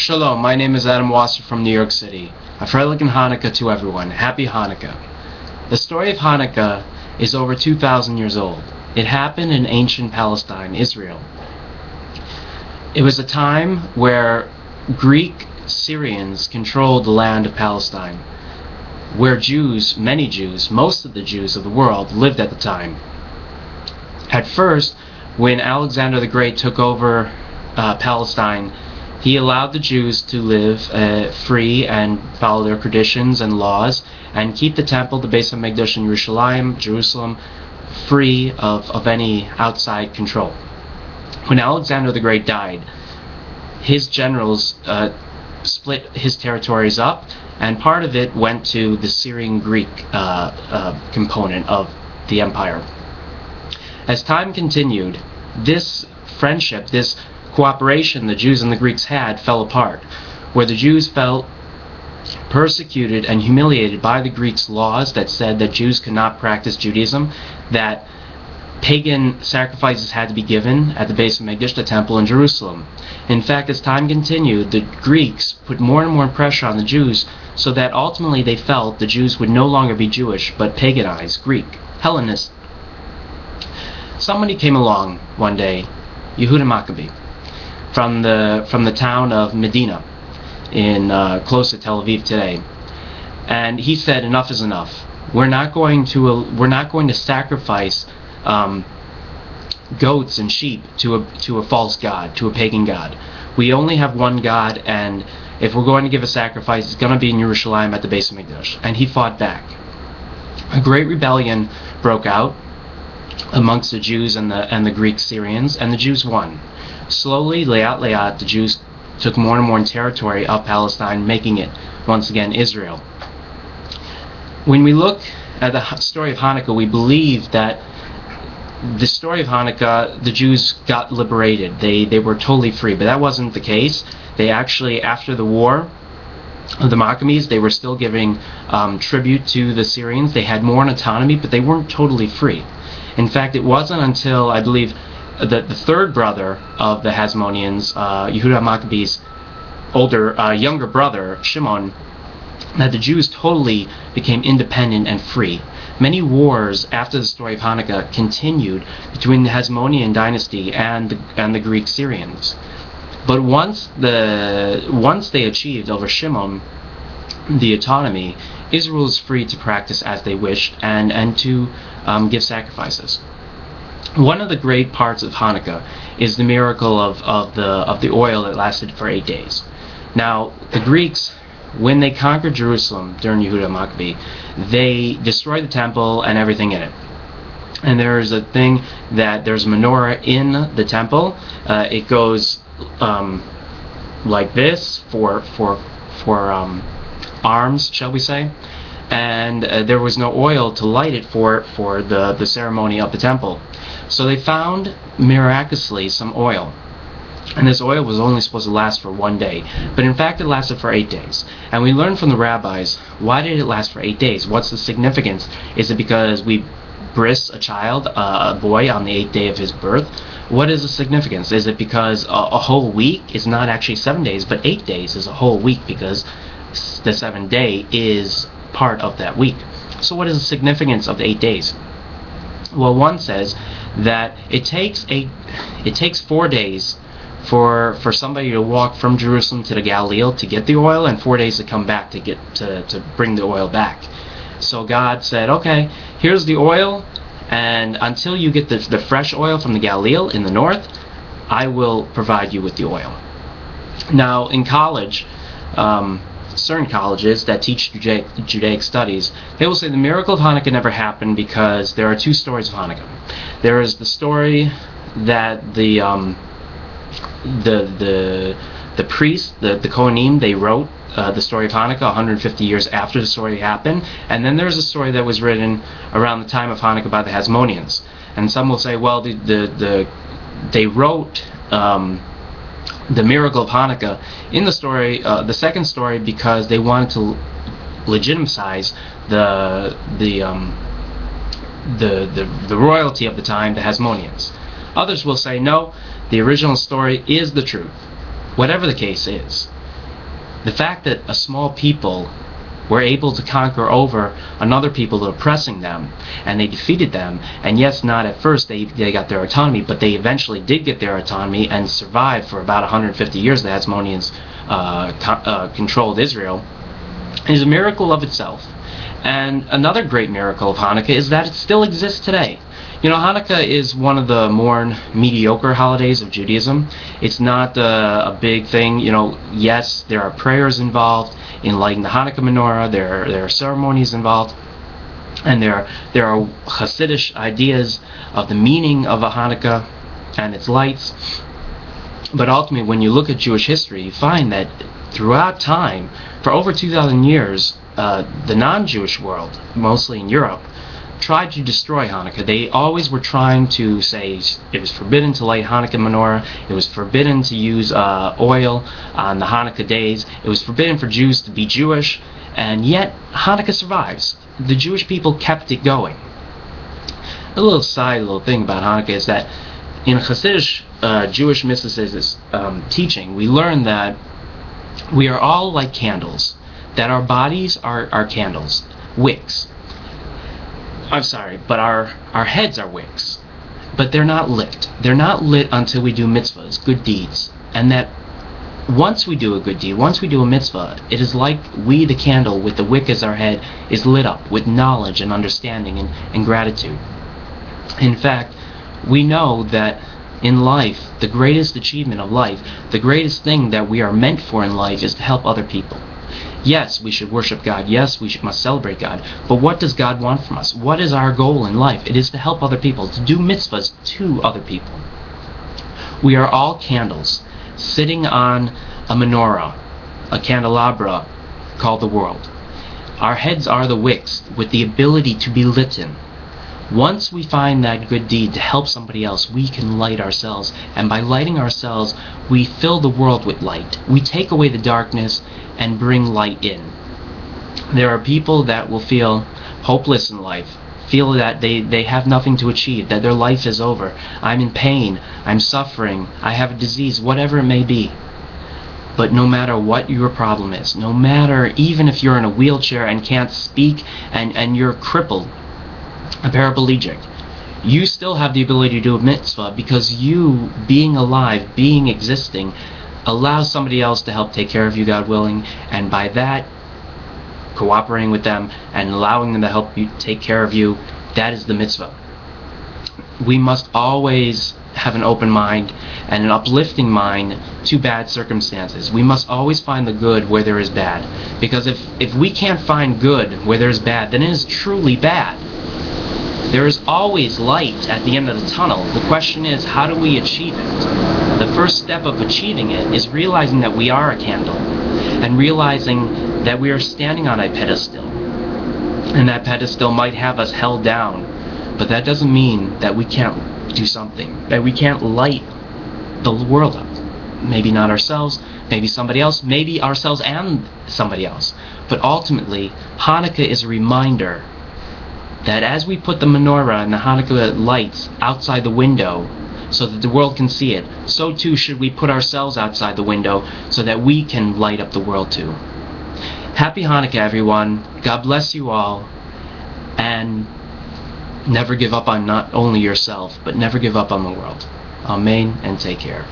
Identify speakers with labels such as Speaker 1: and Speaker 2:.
Speaker 1: Shalom, my name is Adam Wasser from New York City. A Freilich and Hanukkah to everyone. Happy Hanukkah. The story of Hanukkah is over 2,000 years old. It happened in ancient Palestine, Israel. It was a time where Greek Syrians controlled the land of Palestine, where Jews, many Jews, most of the Jews of the world lived at the time. At first, when Alexander the Great took over Palestine, he allowed the Jews to live free and follow their traditions and laws and keep the temple, the Beis HaMikdash in Jerusalem, free of any outside control. When Alexander the Great died, his generals split his territories up, and part of it went to the Syrian Greek component of the empire. As time continued, this friendship, this cooperation the Jews and the Greeks had fell apart, where the Jews felt persecuted and humiliated by the Greeks' laws that said that Jews could not practice Judaism, that pagan sacrifices had to be given at the Beis HaMikdash, the temple in Jerusalem. In fact, as time continued, the Greeks put more and more pressure on the Jews, so that ultimately they felt the Jews would no longer be Jewish, but paganized, Greek, Hellenist. Somebody came along one day, Yehuda Maccabee, from the town of Medina, in close to Tel Aviv today, and he said, "Enough is enough. We're not going to sacrifice goats and sheep to a false god, to a pagan god. We only have one God, and if we're going to give a sacrifice, it's going to be in Jerusalem at the Beis HaMikdash." And he fought back. A great rebellion broke out amongst the Jews and the Greek Syrians, and the Jews won. Slowly, Layat, the Jews took more and more territory of Palestine, making it once again Israel. When we look at the story of Hanukkah, we believe that the story of Hanukkah, the Jews got liberated. They were totally free, but that wasn't the case. They actually, after the war of the Maccabees, they were still giving tribute to the Syrians. They had more autonomy, but they weren't totally free. In fact, it wasn't until, I believe, the third brother of the Hasmoneans, Yehuda Maccabee's younger brother, Shimon, that the Jews totally became independent and free. Many wars after the story of Hanukkah continued between the Hasmonean dynasty and the Greek Syrians. But once they achieved over Shimon the autonomy, Israel was free to practice as they wished and to give sacrifices. One of the great parts of Hanukkah is the miracle of the oil that lasted for 8 days. Now, the Greeks, when they conquered Jerusalem during Yehuda Maccabee, they destroyed the temple and everything in it. And there's a thing that there's a menorah in the temple. It goes like this for arms, shall we say? And there was no oil to light it for the ceremony of the temple. So they found, miraculously, some oil. And this oil was only supposed to last for 1 day. But in fact, it lasted for 8 days. And we learned from the rabbis, why did it last for 8 days? What's the significance? Is it because we bris a child, a boy, on the 8th day of his birth? What is the significance? Is it because a whole week is not actually 7 days, but 8 days is a whole week, because the 7th day is part of that week? So what is the significance of the 8 days? Well, one says that it takes 4 days for somebody to walk from Jerusalem to the Galilee to get the oil, and 4 days to come back to bring the oil back. So God said, okay, here's the oil, and until you get the fresh oil from the Galilee in the north, I will provide you with the oil. Now, in college, certain colleges that teach Judaic studies, they will say the miracle of Hanukkah never happened because there are two stories of Hanukkah. There is the story that the priests, the Kohanim, they wrote the story of Hanukkah 150 years after the story happened, and then there's a story that was written around the time of Hanukkah by the Hasmoneans. And some will say, well, they wrote the miracle of Hanukkah in the story, the second story, because they wanted to legitimize the royalty of the time, the Hasmoneans. Others will say, no, the original story is the truth. Whatever the case is, The fact that a small people were able to conquer over another people oppressing them, and they defeated them, and yes, not at first they got their autonomy, but they eventually did get their autonomy and survived for about 150 years. The Hasmoneans controlled Israel, is a miracle of itself. And another great miracle of Hanukkah is that it still exists today. Hanukkah is one of the more mediocre holidays of Judaism. It's not a big thing. Yes, there are prayers involved in lighting the Hanukkah menorah. There are ceremonies involved, and there are Hasidic ideas of the meaning of a Hanukkah and its lights. But ultimately, when you look at Jewish history, you find that throughout time, for over 2,000 years, the non-Jewish world, mostly in Europe, tried to destroy Hanukkah. They always were trying to say it was forbidden to light Hanukkah menorah, it was forbidden to use oil on the Hanukkah days, it was forbidden for Jews to be Jewish, and yet Hanukkah survives. The Jewish people kept it going. A little thing about Hanukkah is that in Hasidic Jewish mysticism teaching, we learn that we are all like candles, that our bodies are candles, wicks. I'm sorry, but our heads are wicks, but they're not lit. They're not lit until we do mitzvahs, good deeds, and that once we do a good deed, once we do a mitzvah, it is like we, the candle with the wick as our head, is lit up with knowledge and understanding and gratitude. In fact, we know that in life, the greatest achievement of life, the greatest thing that we are meant for in life is to help other people. Yes, we should worship God. Yes, we must celebrate God. But what does God want from us? What is our goal in life? It is to help other people, to do mitzvahs to other people. We are all candles sitting on a menorah, a candelabra called the world. Our heads are the wicks with the ability to be lit in. Once we find that good deed to help somebody else, we can light ourselves. And by lighting ourselves, we fill the world with light. We take away the darkness and bring light in. There are people that will feel hopeless in life, feel that they have nothing to achieve, that their life is over. I'm in pain, I'm suffering, I have a disease, whatever it may be. But no matter what your problem is, no matter, even if you're in a wheelchair and can't speak and you're crippled, a paraplegic, you still have the ability to do a mitzvah, because you, being alive, being existing, allows somebody else to help take care of you, God willing, and by that, cooperating with them and allowing them to help you take care of you, that is the mitzvah. We must always have an open mind and an uplifting mind to bad circumstances. We must always find the good where there is bad, because if we can't find good where there is bad, then it is truly bad. There is always light at the end of the tunnel. The question is, how do we achieve it? The first step of achieving it is realizing that we are a candle, and realizing that we are standing on a pedestal, and that pedestal might have us held down, but that doesn't mean that we can't do something, that we can't light the world up. Maybe not ourselves, maybe somebody else, maybe ourselves and somebody else. But ultimately, Hanukkah is a reminder that as we put the menorah and the Hanukkah lights outside the window so that the world can see it, so too should we put ourselves outside the window so that we can light up the world too. Happy Hanukkah, everyone. God bless you all. And never give up on not only yourself, but never give up on the world. Amen, and take care.